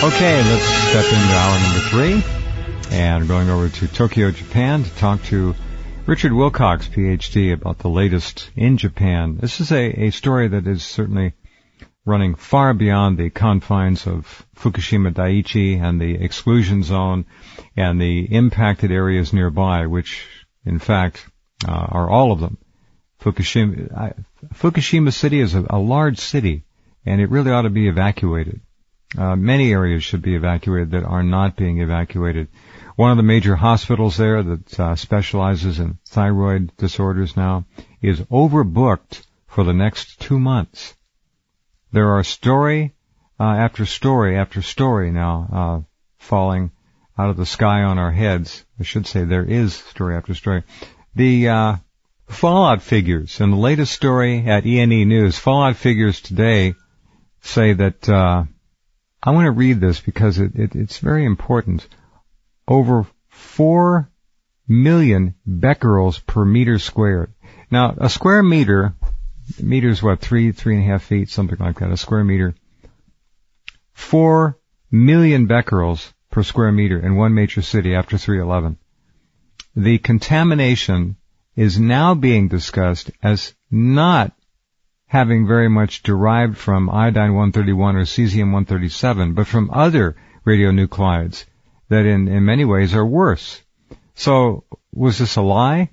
Okay, let's step into hour number 3, and going over to Tokyo, Japan, to talk to Richard Wilcox, PhD, about the latest in Japan. This is a story that is certainly running far beyond the confines of Fukushima Daiichi and the exclusion zone and the impacted areas nearby, which, in fact, are all of them. Fukushima City is a large city, and it really ought to be evacuated. Many areas should be evacuated that are not being evacuated. One of the major hospitals there that specializes in thyroid disorders now is overbooked for the next 2 months. There are story after story after story now falling out of the sky on our heads. I should say there is story after story. The fallout figures in the latest story at ENE News, fallout figures today say that I want to read this because it's very important. Over 4 million becquerels per meter squared. Now, a square meter is what, 3.5 feet, something like that, a square meter. 4 million becquerels per square meter in one major city after 3/11. The contamination is now being discussed as not having very much derived from iodine-131 or cesium-137, but from other radionuclides that in many ways are worse. So was this a lie?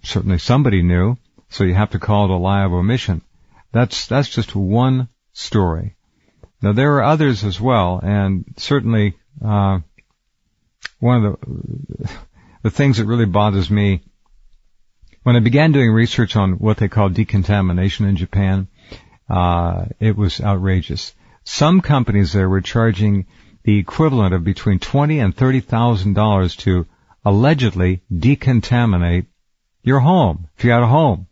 Certainly somebody knew, so you have to call it a lie of omission. That's just one story. Now there are others as well, and certainly one of the things that really bothers me, when I began doing research on what they call decontamination in Japan, it was outrageous. Some companies there were charging the equivalent of between $20,000 and $30,000 to allegedly decontaminate your home, if you had a home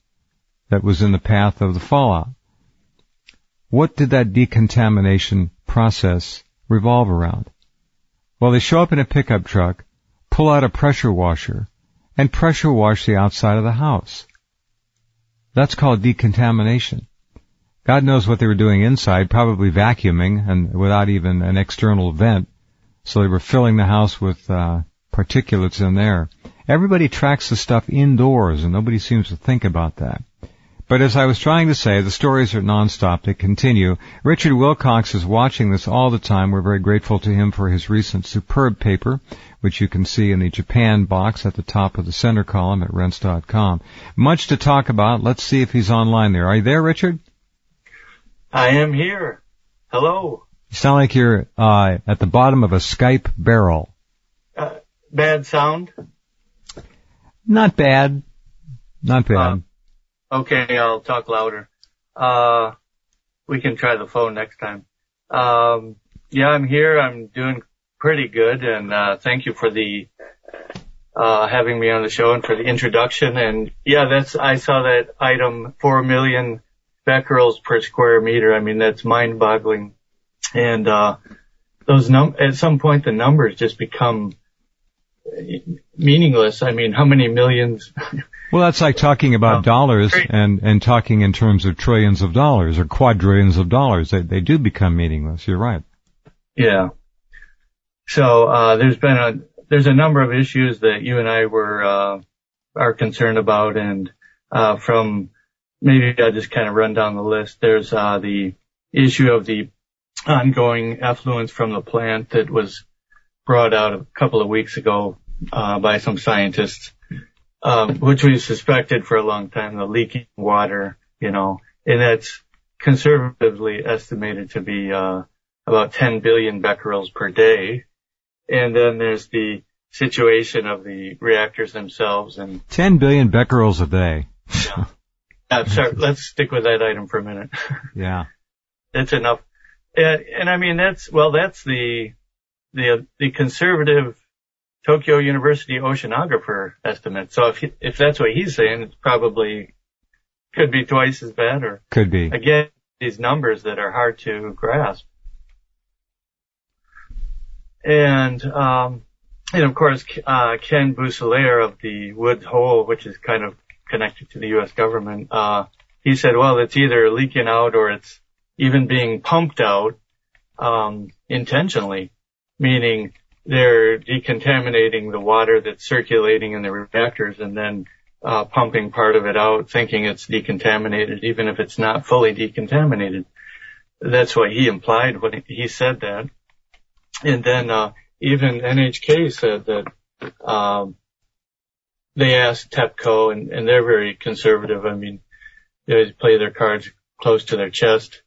that was in the path of the fallout. What did that decontamination process revolve around? Well, they show up in a pickup truck, pull out a pressure washer, and pressure wash the outside of the house. That's called decontamination. God knows what they were doing inside, probably vacuuming and without even an external vent. So they were filling the house with particulates in there. Everybody tracks the stuff indoors, and nobody seems to think about that. But as I was trying to say, the stories are nonstop. They continue. Richard Wilcox is watching this all the time. We're very grateful to him for his recent superb paper, which you can see in the Japan box at the top of the center column at rense.com. Much to talk about. Let's see if he's online there. Are you there, Richard? I am here. Hello. You sound like you're at the bottom of a Skype barrel. Bad sound? Not bad. Not bad. Okay, I'll talk louder. We can try the phone next time. Yeah, I'm here. I'm doing pretty good, and thank you for the having me on the show and for the introduction. And yeah, I saw that item, 4 million becquerels per square meter. I mean, that's mind-boggling. And at some point the numbers just become meaningless. I mean, how many millions? Well, that's like talking about dollars and talking in terms of trillions of dollars or quadrillions of dollars. They do become meaningless. You're right. Yeah. So there's a number of issues that you and I are concerned about, and from maybe I'll just kind of run down the list. There's the issue of the ongoing effluence from the plant that was brought out a couple of weeks ago by some scientists, which we suspected for a long time, the leaking water, and that's conservatively estimated to be about 10 billion becquerels per day. And then there's the situation of the reactors themselves. And 10 billion becquerels a day. Sorry, let's stick with that item for a minute. Yeah. That's enough. And I mean, that's the conservative Tokyo University oceanographer estimate. So if that's what he's saying, it's probably could be twice as bad, or could be. Again, these numbers that are hard to grasp. And of course, Ken Boussellier of the Woods Hole, which is kind of connected to the U.S. government, he said, well, it's either leaking out or it's even being pumped out, intentionally, meaning they're decontaminating the water that's circulating in the reactors and then pumping part of it out, thinking it's decontaminated, even if it's not fully decontaminated. That's what he implied when he said that. And then even NHK said that they asked TEPCO, and they're very conservative. I mean, they play their cards close to their chest.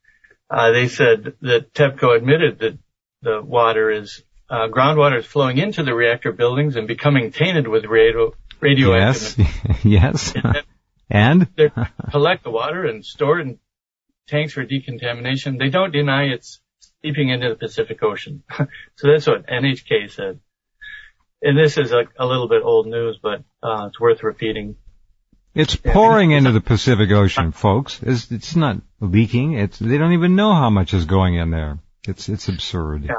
They said that TEPCO admitted that the water is groundwater is flowing into the reactor buildings and becoming tainted with radioactive. Yes. And they collect the water and store it in tanks for decontamination. They don't deny it's seeping into the Pacific Ocean. So that's what NHK said. And this is a little bit old news, but it's worth repeating. It's pouring into the Pacific Ocean, folks. It's not leaking. They don't even know how much is going in there. It's absurd.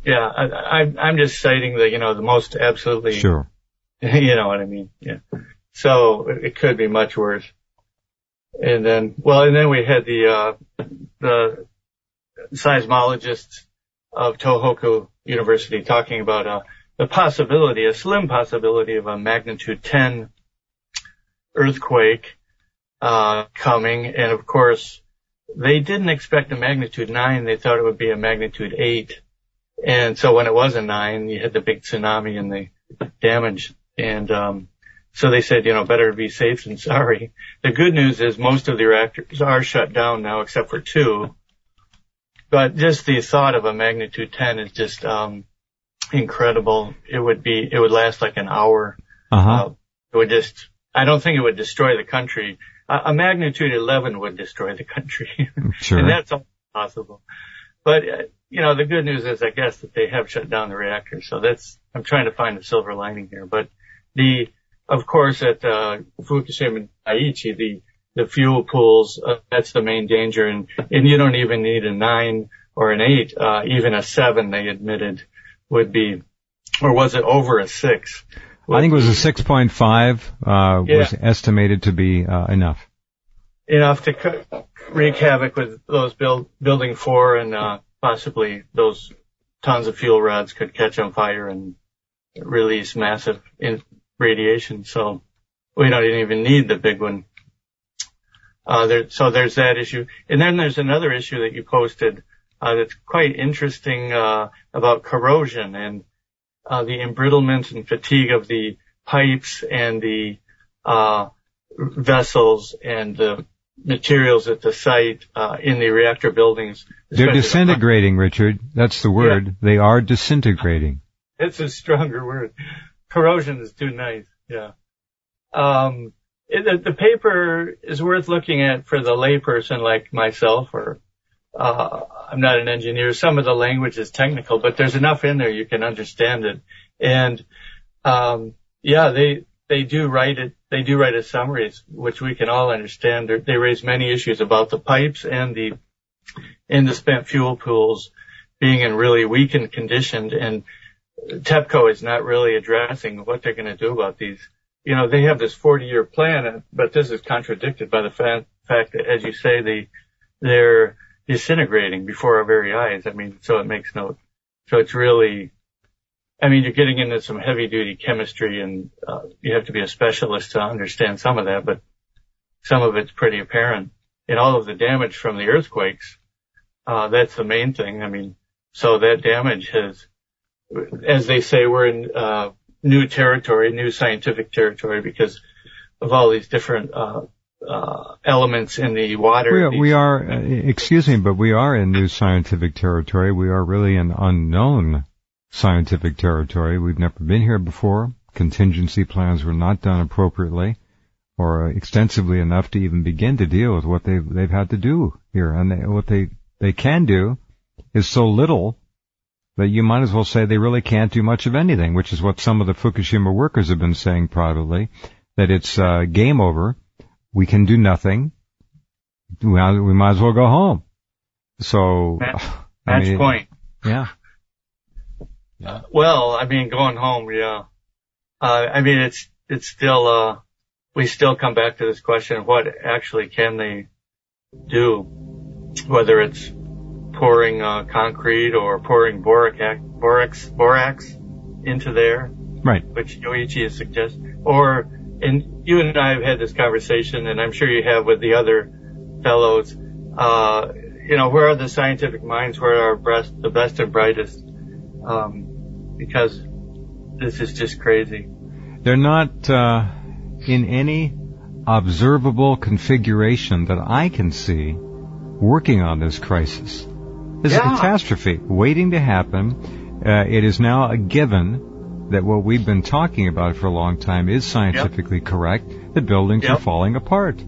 Yeah. I'm just citing the most absolutely. Sure. You know what I mean? Yeah. So it could be much worse. And then we had the seismologists of Tohoku University talking about a slim possibility of a magnitude 10 earthquake coming. And of course, they didn't expect a magnitude 9. They thought it would be a magnitude 8. And so when it was a 9, you had the big tsunami and the damage. And so they said, better be safe than sorry. The good news is most of the reactors are shut down now, except for 2. But just the thought of a magnitude 10 is just incredible. It would last like an hour. I don't think it would destroy the country. A magnitude 11 would destroy the country. Sure. And that's all possible. But, the good news is, I guess, that they have shut down the reactors. So I'm trying to find a silver lining here. But of course, at Fukushima and Daiichi, the fuel pools, that's the main danger. And you don't even need a 9 or an 8. Even a 7, they admitted, would be, or was it over a 6? I think it was a 6.5, was estimated to be enough. Enough to wreak havoc with those building 4, and possibly those tons of fuel rods could catch on fire and release massive radiation. So we don't even need the big one. So there's that issue. And then there's another issue that you posted that's quite interesting about corrosion and the embrittlement and fatigue of the pipes and the vessels and the materials at the site in the reactor buildings. They're disintegrating, Richard. That's the word. Yeah. They are disintegrating. It's a stronger word. Corrosion is too nice. Yeah. The paper is worth looking at for the layperson like myself, or I'm not an engineer. Some of the language is technical, but there's enough in there you can understand it. And they do write it. They do write a summary, which we can all understand. They raise many issues about the pipes and the spent fuel pools being in really weakened condition. And TEPCO is not really addressing what they're going to do about these. They have this 40-year plan, but this is contradicted by the fact that, as you say, they're disintegrating before our very eyes. I mean, so it makes no, so it's really, you're getting into some heavy duty chemistry, and you have to be a specialist to understand some of that, but some of it's pretty apparent. And all of the damage from the earthquakes, that's the main thing. So that damage has, as they say, we're in new territory, new scientific territory, because of all these different elements in the water. We are, excuse me, but we are in new scientific territory. We are really in unknown scientific territory. We've never been here before. Contingency plans were not done appropriately or extensively enough to even begin to deal with what they've had to do here. And what they can do is so little that you might as well say they really can't do much of anything, which is what some of the Fukushima workers have been saying privately, that it's game over. We can do nothing. We might as well go home. So, match point. Yeah. Going home, yeah. It's still, we still come back to this question of what actually can they do, whether it's pouring concrete or pouring borax into there, Right. which Yoichi has suggested. Or, and you and I have had this conversation, and I'm sure you have with the other fellows. Where are the scientific minds? Where are the best and brightest? Because this is just crazy. They're not in any observable configuration that I can see working on this crisis. This is a catastrophe waiting to happen. It is now a given that what we've been talking about for a long time is scientifically correct. The buildings are falling apart.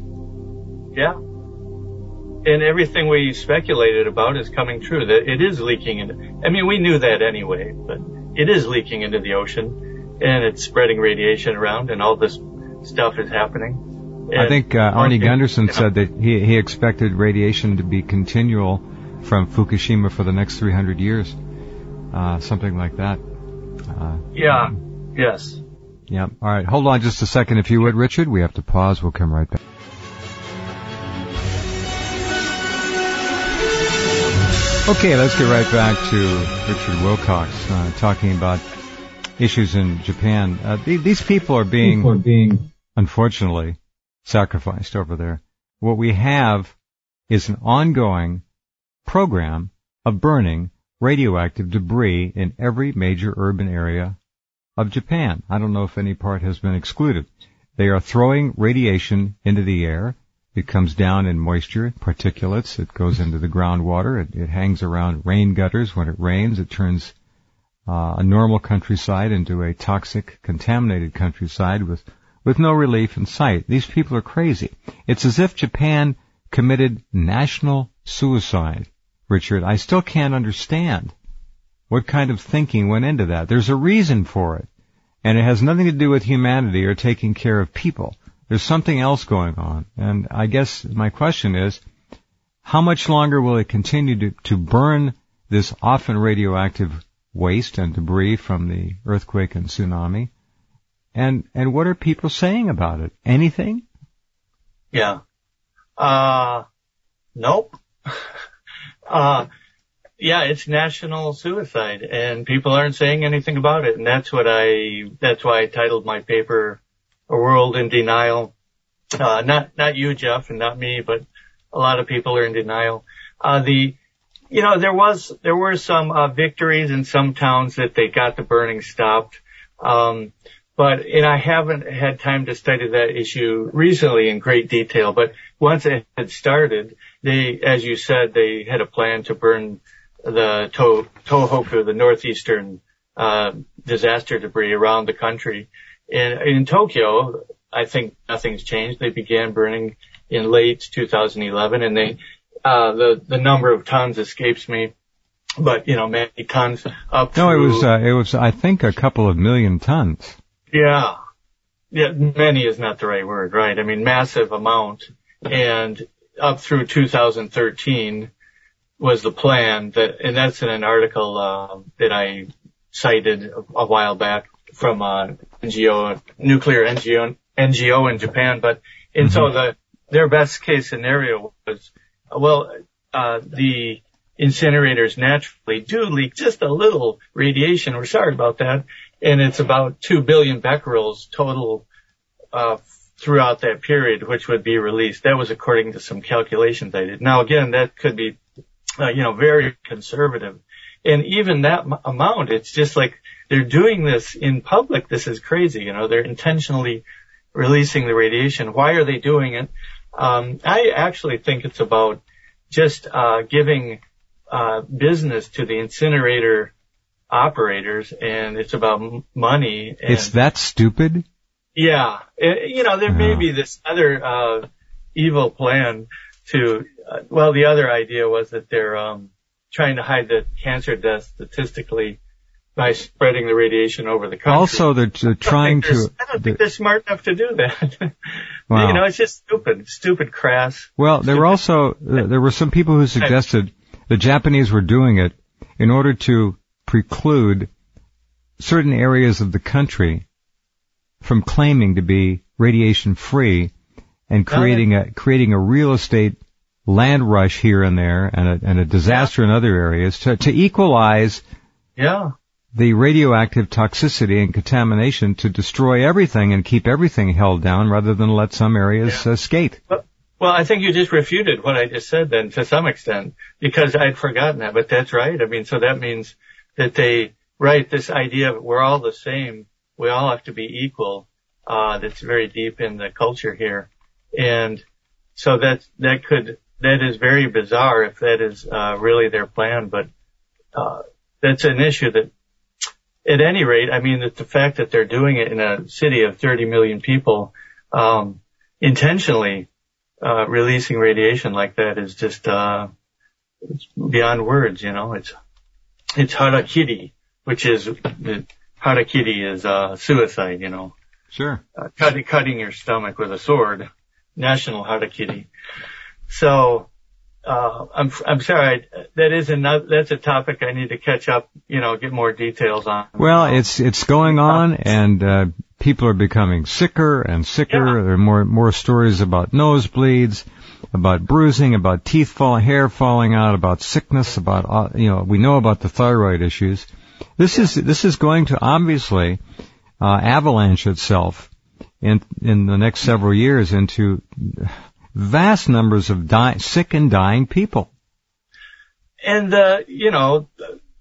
Yeah. And everything we speculated about is coming true, that it is leaking we knew that anyway, but it is leaking into the ocean, and it's spreading radiation around, and all this stuff is happening. And I think Arnie Gunderson said that he expected radiation to be continual from Fukushima for the next 300 years, something like that. Yes. Yeah. All right, hold on just a second, if you would, Richard. We have to pause. We'll come right back. Okay, let's get right back to Richard Wilcox, talking about issues in Japan. These people are being, unfortunately, sacrificed over there. What we have is an ongoing program of burning radioactive debris in every major urban area of Japan. I don't know if any part has been excluded. They are throwing radiation into the air. It comes down in moisture, particulates. It goes into the groundwater. It hangs around rain gutters. When it rains, it turns a normal countryside into a toxic, contaminated countryside with no relief in sight. These people are crazy. It's as if Japan committed national suicide, Richard. I still can't understand what kind of thinking went into that. There's a reason for it, and it has nothing to do with humanity or taking care of people. There's something else going on. And I guess my question is, how much longer will it continue to burn this often radioactive waste and debris from the earthquake and tsunami? And what are people saying about it? Anything? Yeah. Nope. It's national suicide, and people aren't saying anything about it. And that's why I titled my paper A World in Denial. Not you, Jeff, and not me, but a lot of people are in denial. There were some victories in some towns that they got the burning stopped. And I haven't had time to study that issue recently in great detail, but once it had started, as you said, they had a plan to burn the Tohoku, the northeastern, disaster debris around the country. And in Tokyo, I think nothing's changed. They began burning in late 2011, and the number of tons escapes me, but many tons up. No, it was I think a couple of million tons. Yeah, many is not the right word, right? I mean, massive amount, and up through 2013 was the plan and that's in an article that I cited a while back from nuclear NGO in Japan, so their best case scenario was, the incinerators naturally do leak just a little radiation. We're sorry about that. And it's about 2 billion becquerels total, throughout that period, which would be released. That was according to some calculations I did. Now again, that could be, very conservative. And even that amount, it's just like they're doing this in public. This is crazy. They're intentionally releasing the radiation. Why are they doing it? I actually think it's about just, giving, business to the incinerator operators, and it's about money. And it's that stupid? Yeah. There may be this other, evil plan to, the other idea was that they're, trying to hide the cancer deaths statistically by spreading the radiation over the country. Also, they're trying to... I don't think they're smart enough to do that. Wow. It's just stupid crass. Well, there were some people who suggested the Japanese were doing it in order to preclude certain areas of the country from claiming to be radiation free and creating a real estate land rush here and there and a disaster in other areas to equalize the radioactive toxicity and contamination to destroy everything and keep everything held down rather than let some areas skate. Well, I think you just refuted what I just said then to some extent, because I'd forgotten that, but that's right. I mean, so that means that this idea of we're all the same, we all have to be equal, that's very deep in the culture here. And so that is very bizarre if that is really their plan, but that's an issue that, at any rate, I mean, that the fact that they're doing it in a city of 30 million people, intentionally releasing radiation like that is just it's beyond words, you know. It's harakiri, which is harakiri is suicide, you know. Sure. Cutting your stomach with a sword. National harakiri. So I'm sorry, that's a topic I need to catch up, you know, get more details on. Well, it's going on, and people are becoming sicker and sicker. Yeah. There are more stories about nosebleeds, about bruising, about hair falling out, about sickness, about we know about the thyroid issues. This is going to obviously avalanche itself in the next several years into vast numbers of sick and dying people. And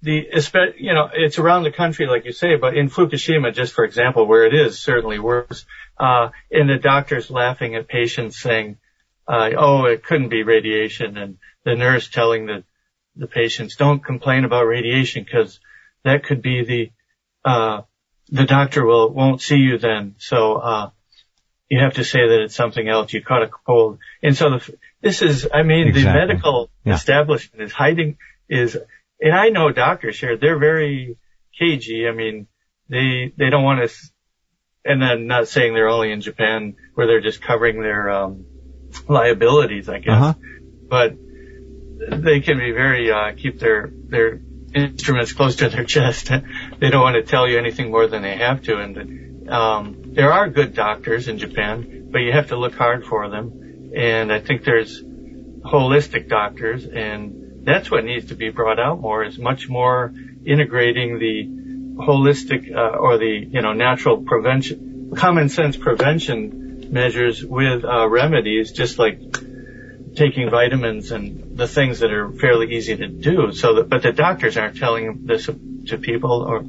it's around the country, like you say, but in Fukushima, just for example, where it is certainly worse, and the doctors laughing at patients saying, it couldn't be radiation, and the nurse telling the patients, don't complain about radiation because that could be the doctor won't see you then. So, you have to say that it's something else. You caught a cold. And so Exactly. The medical establishment and I know doctors here, they're very cagey. I mean, they don't want to, and I'm not saying they're only in Japan where they're just covering their, liabilities, I guess, but they can be very, keep their instruments close to their chest. They don't want to tell you anything more than they have to. And, there are good doctors in Japan, but you have to look hard for them. And I think there's holistic doctors, and that's what needs to be brought out more, is much more integrating the holistic, or the, natural prevention, common sense prevention measures with, remedies, just like taking vitamins and the things that are fairly easy to do. But the doctors aren't telling this to people, or,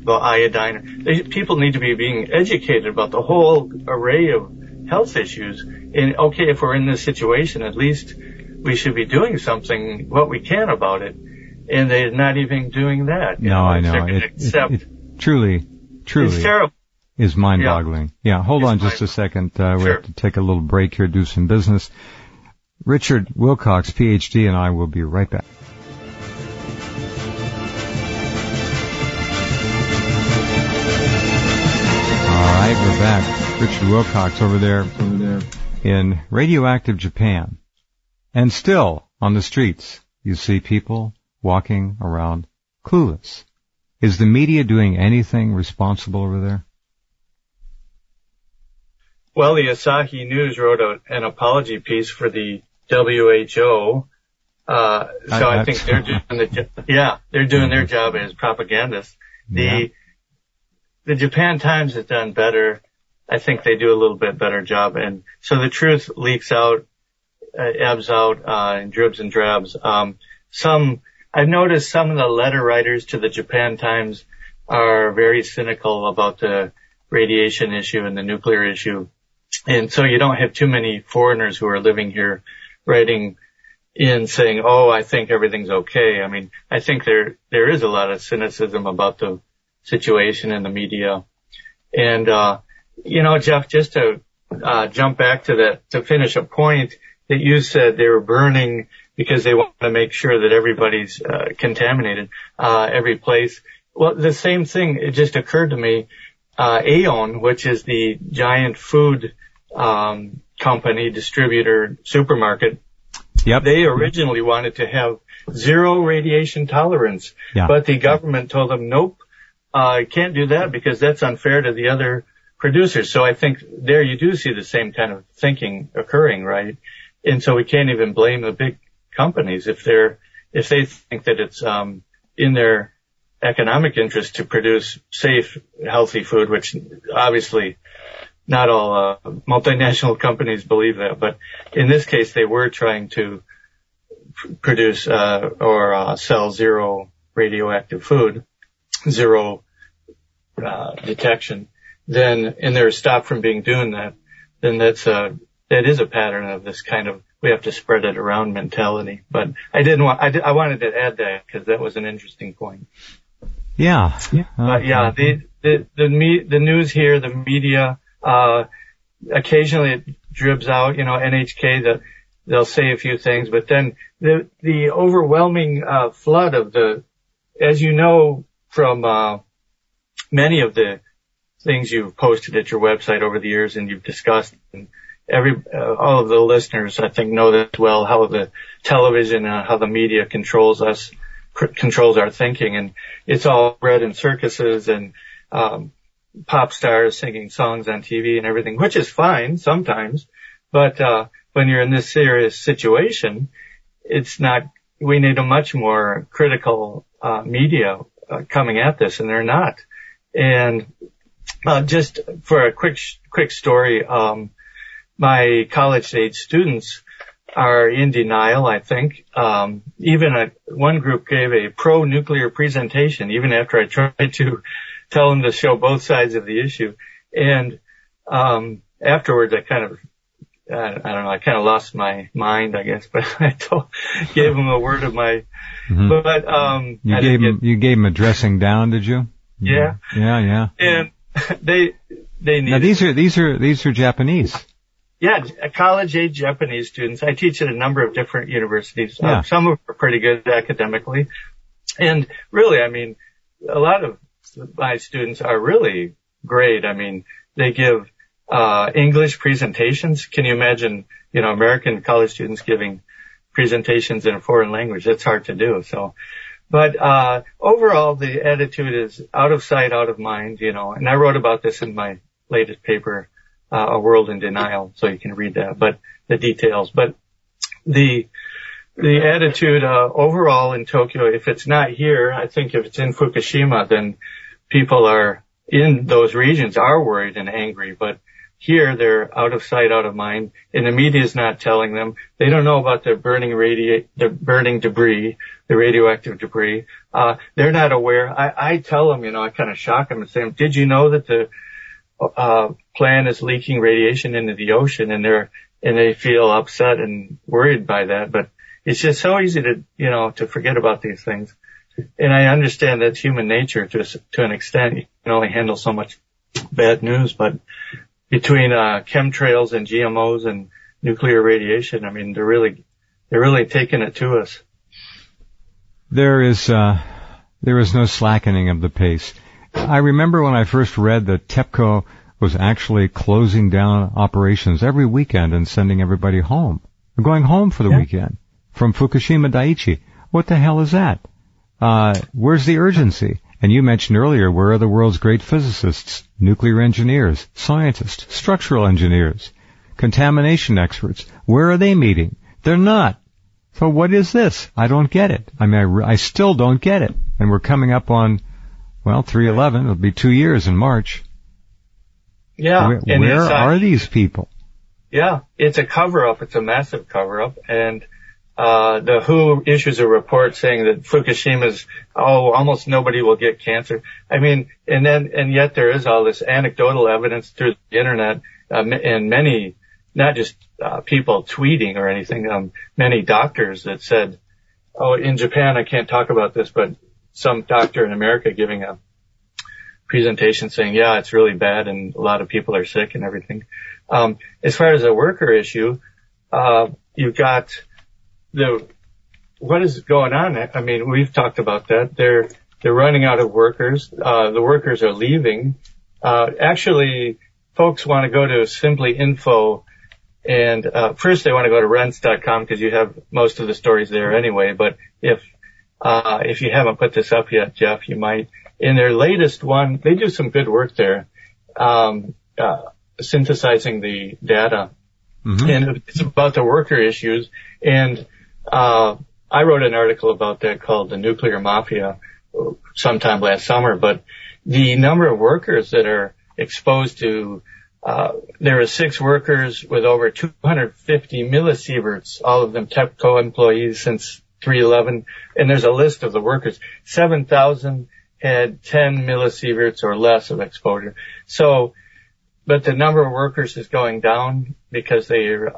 about iodine. People need to be being educated about the whole array of health issues. And okay, if we're in this situation, at least we should be doing something, what we can about it. And they're not even doing that. I know. It truly it's terrible. Is mind-boggling. Yeah, hold on just a second. We have to take a little break here, do some business. Richard Wilcox, PhD, and I will be right back. All right, we're back. Richard Wilcox over there in radioactive Japan. And still, on the streets, you see people walking around clueless. Is the media doing anything responsible over there? Well, the Asahi News wrote an apology piece for the WHO. I think they're doing their job as propagandists. The Japan Times has done better. I think they do a little bit better job. And so the truth leaks out, ebbs out, in dribs and drabs. I've noticed some of the letter writers to the Japan Times are very cynical about the radiation issue and the nuclear issue. And so you don't have too many foreigners who are living here writing in saying, I think everything's okay. I mean, I think there is a lot of cynicism about the situation in the media. And, Jeff, just to jump back to that, to finish a point that you said they were burning because they want to make sure that everybody's contaminated, every place. Well, the same thing, it just occurred to me. Aeon, which is the giant food company, distributor, supermarket, they originally wanted to have zero radiation tolerance, but the government told them, nope, you can't do that because that's unfair to the other producers. So I think there you do see the same kind of thinking occurring, right? And so we can't even blame the big companies if they think that it's, in their economic interest to produce safe, healthy food, which obviously not all, multinational companies believe that. But in this case, they were trying to produce, or sell zero radioactive food, zero, detection. Then, and they're stopped from doing that, then that is a pattern of this kind of, we have to spread it around mentality. But I wanted to add that because that was an interesting point. Yeah. But yeah, the news here, the media, occasionally it dribs out, NHK, they'll say a few things, but then the overwhelming, flood of as you know from, many of the things you've posted at your website over the years and you've discussed, and all of the listeners, I think, know that well, how the television, how the media controls us, controls our thinking, and it's all bred in circuses and, pop stars singing songs on TV and everything, which is fine sometimes, but, when you're in this serious situation, it's not, we need a much more critical, media, coming at this, and they're not. And, just for a quick story, my college-age students are in denial, I think. Even one group gave a pro-nuclear presentation, even after I tried to tell them to show both sides of the issue. And afterwards, I kind of lost my mind, I guess, but gave them a word of my. Mm-hmm. But you gave them a dressing down, did you? Yeah. Yeah. And they need. Now these are Japanese. Yeah, college-age Japanese students. I teach at a number of different universities. Yeah. Some are pretty good academically. And really, I mean, a lot of my students are really great. I mean, they give, English presentations. Can you imagine, American college students giving presentations in a foreign language? That's hard to do. So, but, overall, the attitude is out of sight, out of mind, and I wrote about this in my latest paper, A World in Denial, so you can read that, but the details. But the attitude, overall in Tokyo, if it's not here, I think if it's in Fukushima, then people are in those regions are worried and angry, but here they're out of sight, out of mind, and the media is not telling them. They don't know about the burning debris, the radioactive debris. They're not aware. I tell them, I kind of shock them and say, did you know that the plant is leaking radiation into the ocean, and they feel upset and worried by that. But it's just so easy to forget about these things. And I understand that's human nature to an extent. You can only handle so much bad news, but between, chemtrails and GMOs and nuclear radiation, I mean, they're really taking it to us. There is no slackening of the pace. I remember when I first read that TEPCO was actually closing down operations every weekend and sending everybody home. They're going home for the weekend from Fukushima Daiichi. What the hell is that? Where's the urgency? And you mentioned earlier, where are the world's great physicists, nuclear engineers, scientists, structural engineers, contamination experts? Where are they meeting? They're not. So what is this? I don't get it. I mean, I still don't get it. And we're coming up on, 3/11. It'll be 2 years in March. Yeah. Where are these people? Yeah. It's a cover-up. It's a massive cover-up. And the WHO issues a report saying that Fukushima's, almost nobody will get cancer. I mean, and yet there is all this anecdotal evidence through the internet, and many, not just, people tweeting or anything, many doctors that said, in Japan, I can't talk about this, but some doctor in America giving a presentation saying, yeah, it's really bad and a lot of people are sick and everything. As far as the worker issue, you've got what is going on? I mean, we've talked about that. They're running out of workers. The workers are leaving. Actually, folks want to go to Simply Info, and first they want to go to rents.com because you have most of the stories there anyway. But if you haven't put this up yet, Jeff, you might. In their latest one, they do some good work there, synthesizing the data Mm-hmm. And it's about the worker issues. And I wrote an article about that called The Nuclear Mafia sometime last summer. But the number of workers that are exposed to, there are 6 workers with over 250 millisieverts, all of them TEPCO employees since 3/11. And there's a list of the workers. 7,000 had 10 millisieverts or less of exposure. So, but the number of workers is going down because they're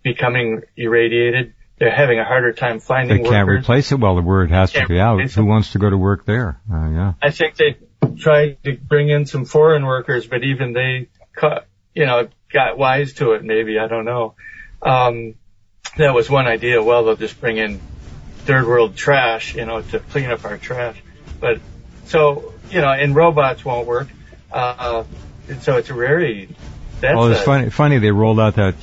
becoming irradiated. They're having a harder time finding workers. They can't replace it. Well, the word has to be out. Who wants to go to work there? Yeah. I think they tried to bring in some foreign workers, but even they, got wise to it. Maybe, I don't know. That was one idea. Well, they'll just bring in third world trash, to clean up our trash. But so, and robots won't work. So it's very. Well, it's funny. They rolled out that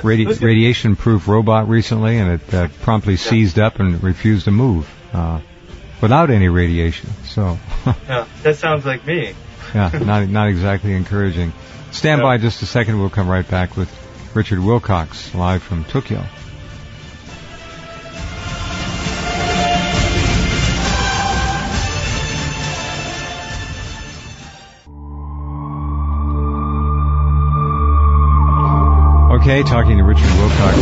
radiation-proof robot recently, and it promptly seized up and refused to move without any radiation. So. Yeah, that sounds like me. Yeah, not exactly encouraging. Stand by just a second. We'll come right back with Richard Wilcox live from Tokyo. Okay, talking to Richard Wilcox.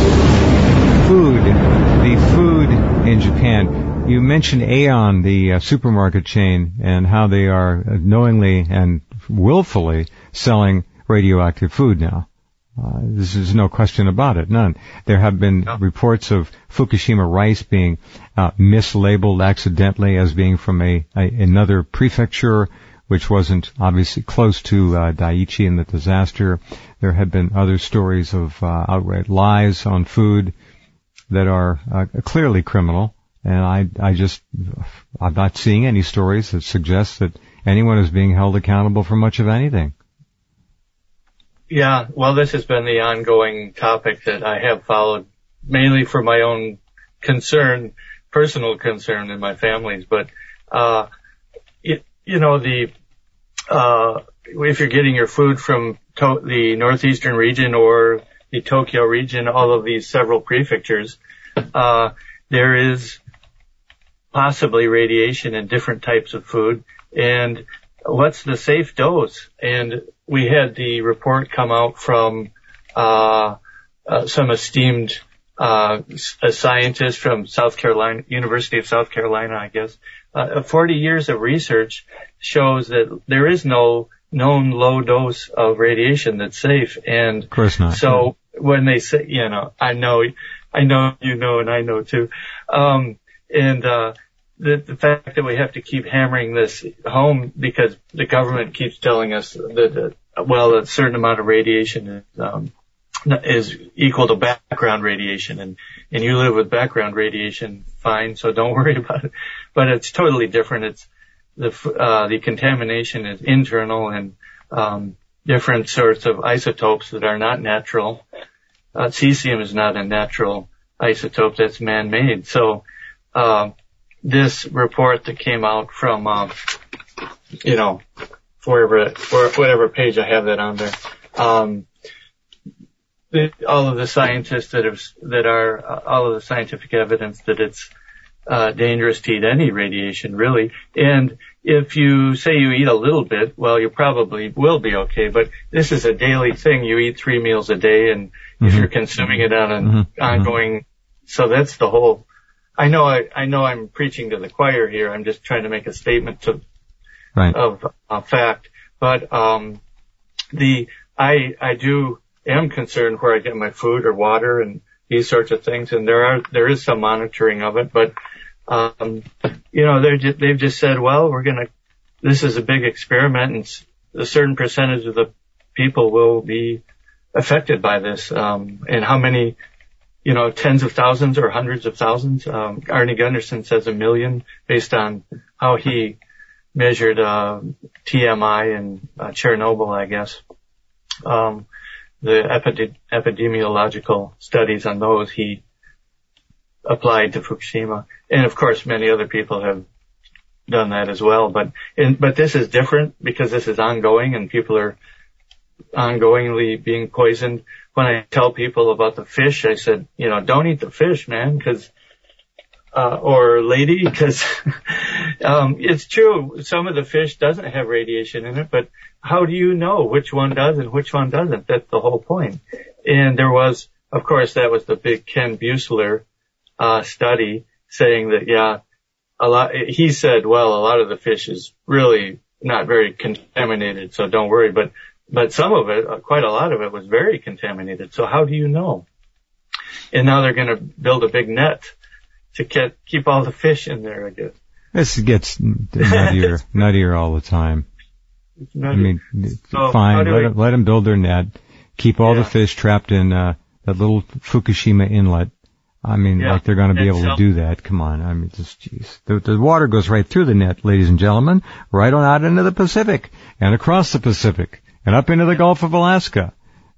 The food in Japan. You mentioned Aeon, the supermarket chain, and how they are knowingly and willfully selling radioactive food now. This is no question about it, none. There have been reports of Fukushima rice being mislabeled accidentally as being from another prefecture, which wasn't obviously close to Daiichi and the disaster. There have been other stories of outright lies on food that are clearly criminal, and I'm not seeing any stories that suggest that anyone is being held accountable for much of anything. Yeah, well, this has been the ongoing topic that I have followed mainly for my own concern, personal concern in my family's, but if you're getting your food from the northeastern region or the Tokyo region, all of these several prefectures, there is possibly radiation in different types of food. And what's the safe dose? And we had the report come out from some esteemed scientist from South Carolina, University of South Carolina, I guess. 40 years of research shows that there is no known low dose of radiation that's safe. And of course not. So when they say, I know, and I know too. The fact that we have to keep hammering this home because the government keeps telling us that, a certain amount of radiation is equal to background radiation, and you live with background radiation, fine, so don't worry about it. But it's totally different. It's the contamination is internal and different sorts of isotopes that are not natural. Cesium is not a natural isotope, that's man-made. So this report that came out from whatever page I have that on there, all of the scientists all of the scientific evidence that it's dangerous to eat any radiation, really. And if you say you eat a little bit, well, you probably will be okay. But this is a daily thing. You eat 3 meals a day, and if you're consuming it on an ongoing, so that's the whole. I know I'm preaching to the choir here. I'm just trying to make a statement of fact. But I am concerned where I get my food or water and these sorts of things, and there is some monitoring of it, but they've just said, well, this is a big experiment, and a certain percentage of the people will be affected by this, and how many, tens of thousands or hundreds of thousands. Arnie Gunderson says 1 million based on how he measured TMI and Chernobyl, I guess. The epidemiological studies on those he applied to Fukushima. And of course many other people have done that as well. But this is different because this is ongoing and people are ongoingly being poisoned. when I tell people about the fish, I said, don't eat the fish, man, or lady, because it's true. Some of the fish doesn't have radiation in it, but how do you know which one does and which one doesn't? That's the whole point. And there was, of course, that was the big Ken Buessler study saying that, he said, well, a lot of the fish is really not very contaminated, so don't worry. But some of it, quite a lot of it, was very contaminated. So how do you know? And now they're going to build a big net to keep all the fish in there, I guess. This gets nuttier all the time. I mean, so fine, let them build their net, keep all the fish trapped in that little Fukushima inlet. I mean, like they're going to be able to do that. Come on. I mean, just, jeez. The water goes right through the net, ladies and gentlemen, right on out into the Pacific and across the Pacific and up into the Gulf of Alaska.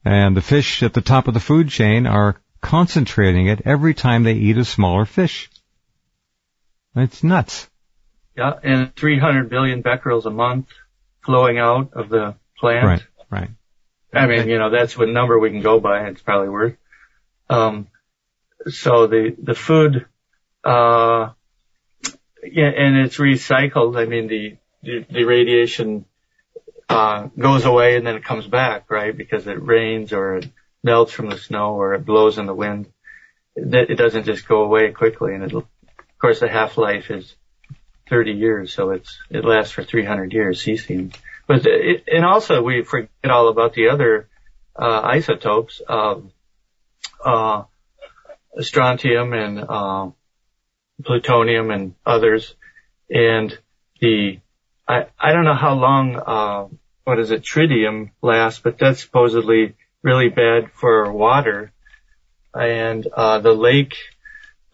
And the fish at the top of the food chain are concentrating it every time they eat a smaller fish. It's nuts. Yeah, and 300 billion becquerels a month flowing out of the plant. Right. I mean, that's what number we can go by. It's probably worth. So the food, and it's recycled. I mean, the radiation, goes away and then it comes back, right? Because it rains or it melts from the snow or it blows in the wind. It doesn't just go away quickly. And of course, the half-life is 30 years, so it lasts for 300 years, cesium. But and also we forget all about the other isotopes of strontium and plutonium and others. And I don't know how long tritium lasts, but that's supposedly really bad for water. And the Lake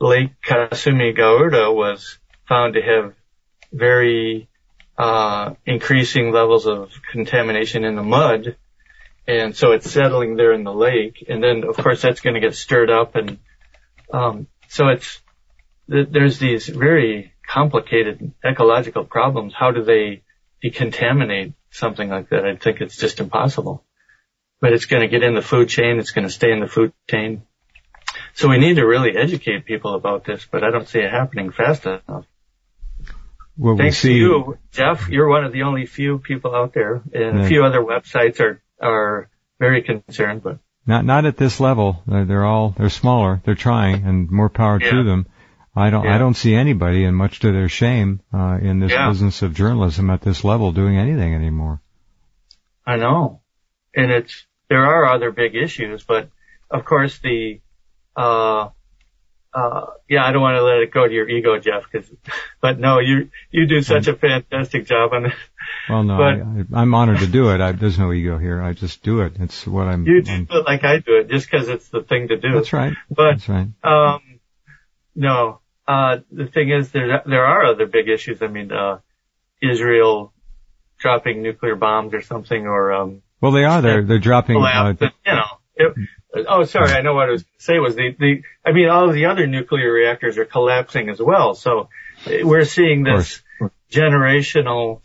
Kasumi Garuda was found to have very increasing levels of contamination in the mud, and so it's settling there in the lake, and then of course that's going to get stirred up, and so there's these very complicated ecological problems. How do they decontaminate something like that? I think it's just impossible. But it's going to get in the food chain, it's going to stay in the food chain. So we need to really educate people about this, but I don't see it happening fast enough. Well, Thanks to you, Jeff. You're one of the only few people out there, and a few other websites are very concerned, but not at this level. They're smaller. They're trying, and more power to them. I don't see anybody, and much to their shame, in this business of journalism at this level doing anything anymore. I know. And there are other big issues, but of course I don't want to let it go to your ego, Jeff, but no, you do such a fantastic job on it. Well, no, I'm honored to do it. There's no ego here. I just do it. It's what You do it like I do it, just because it's the thing to do. That's right. But, that's right. The thing is, there are other big issues. I mean, Israel dropping nuclear bombs or something, or, well, they are. They're dropping, sorry, I know what I was going to say was all of the other nuclear reactors are collapsing as well. So we're seeing this generational,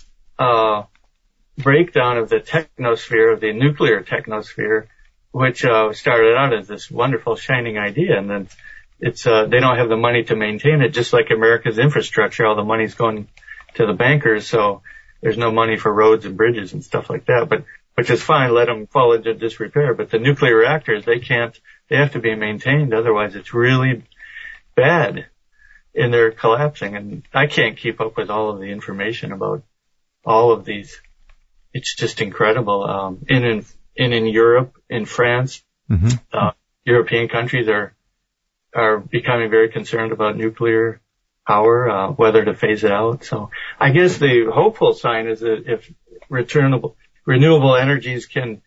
breakdown of the technosphere, of the nuclear technosphere, which, started out as this wonderful shining idea. And then they don't have the money to maintain it, just like America's infrastructure. All the money's going to the bankers. So there's no money for roads and bridges and stuff like that. Which is fine, let them fall into disrepair. But the nuclear reactors, they have to be maintained. Otherwise, it's really bad, and they're collapsing. And I can't keep up with all of the information about all of these. It's just incredible. In Europe, in France, European countries are becoming very concerned about nuclear power, whether to phase it out. So I guess the hopeful sign is that if renewable energies can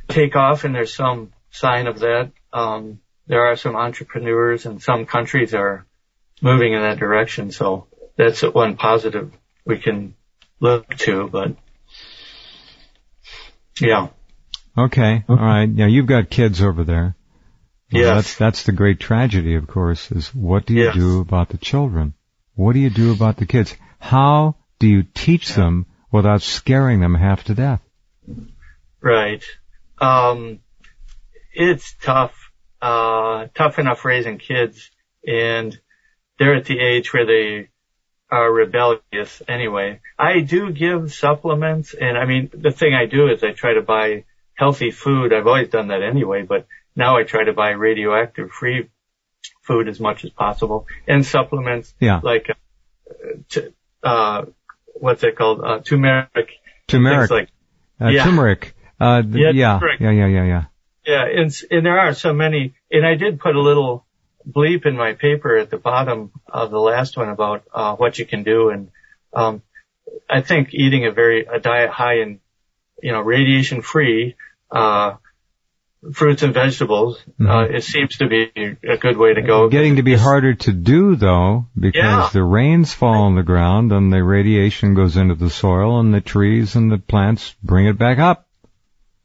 take off, and there's some sign of that. There are some entrepreneurs, and some countries are moving in that direction. So that's one positive we can look to, but yeah. Okay. All right. Now you've got kids over there. Yes. That's the great tragedy, of course, is what do you do about the children? What do you do about the kids? How do you teach them without scaring them half to death? Right. it's tough enough raising kids, and they're at the age where they are rebellious anyway. I do give supplements, and I mean, the thing I do is I try to buy healthy food. I've always done that anyway, but now I try to buy radioactive free food as much as possible, and supplements like what's it called? Turmeric. Turmeric. Turmeric. Turmeric. Yeah. Yeah, and there are so many, and I did put a little bleep in my paper at the bottom of the last one about what you can do, and I think eating a diet high in, radiation free fruits and vegetables, it seems to be a good way to go. Getting to be harder to do though, because the rains fall on the ground and the radiation goes into the soil and the trees and the plants bring it back up.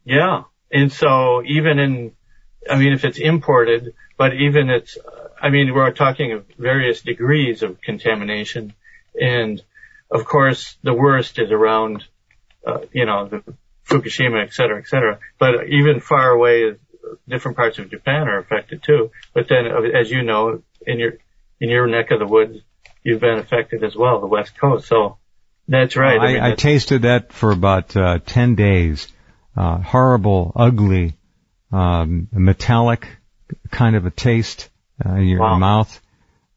Yeah. And so even if it's imported, but even we're talking of various degrees of contamination. And of course, the worst is around, the Fukushima, et cetera. But even far away, different parts of Japan are affected too. But then, as you know, in your neck of the woods, you've been affected as well, the West Coast. So that's right. I tasted that for about 10 days. Horrible, ugly, metallic kind of a taste in your mouth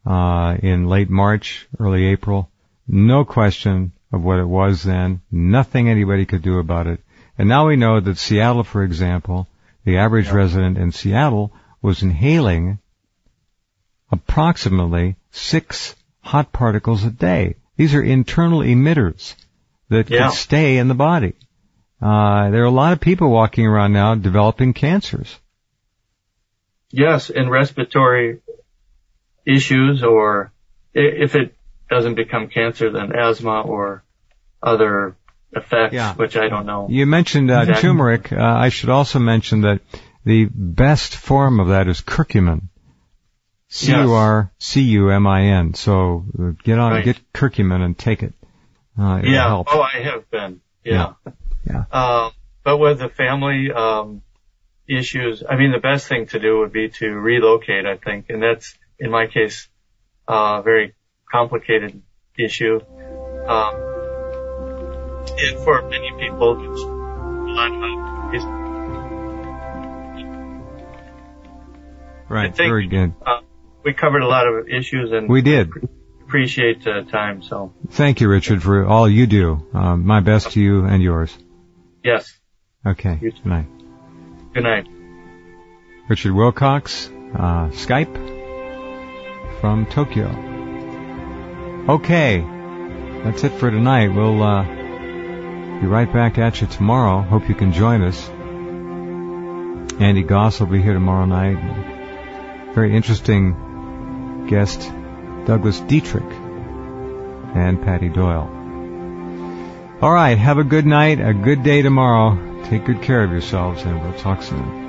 in late March, early April. No question of what it was then. Nothing anybody could do about it. And now we know that Seattle, for example, the average resident in Seattle was inhaling approximately 6 hot particles a day. These are internal emitters that can stay in the body. There are a lot of people walking around now developing cancers. Yes, and respiratory issues, or if it doesn't become cancer, then asthma or other effects, which I don't know. You mentioned turmeric. I should also mention that the best form of that is curcumin. Curcumin. So get curcumin and take it. It'll help. Oh, I have been. Yeah. But with the family issues, the best thing to do would be to relocate, I think, and that's, in my case, a very complicated issue. And for many people, it's right. Very good. We covered a lot of issues, and we did. Appreciate the time. So thank you, Richard, for all you do. My best to you and yours. Yes. Okay. Good night. Good night. Richard Wilcox, Skype from Tokyo. Okay. That's it for tonight. We'll be right back at you tomorrow. Hope you can join us. Andy Goss will be here tomorrow night. Very interesting guest, Douglas Dietrich and Patty Doyle. All right. Have a good night, a good day tomorrow. Take good care of yourselves, and we'll talk soon.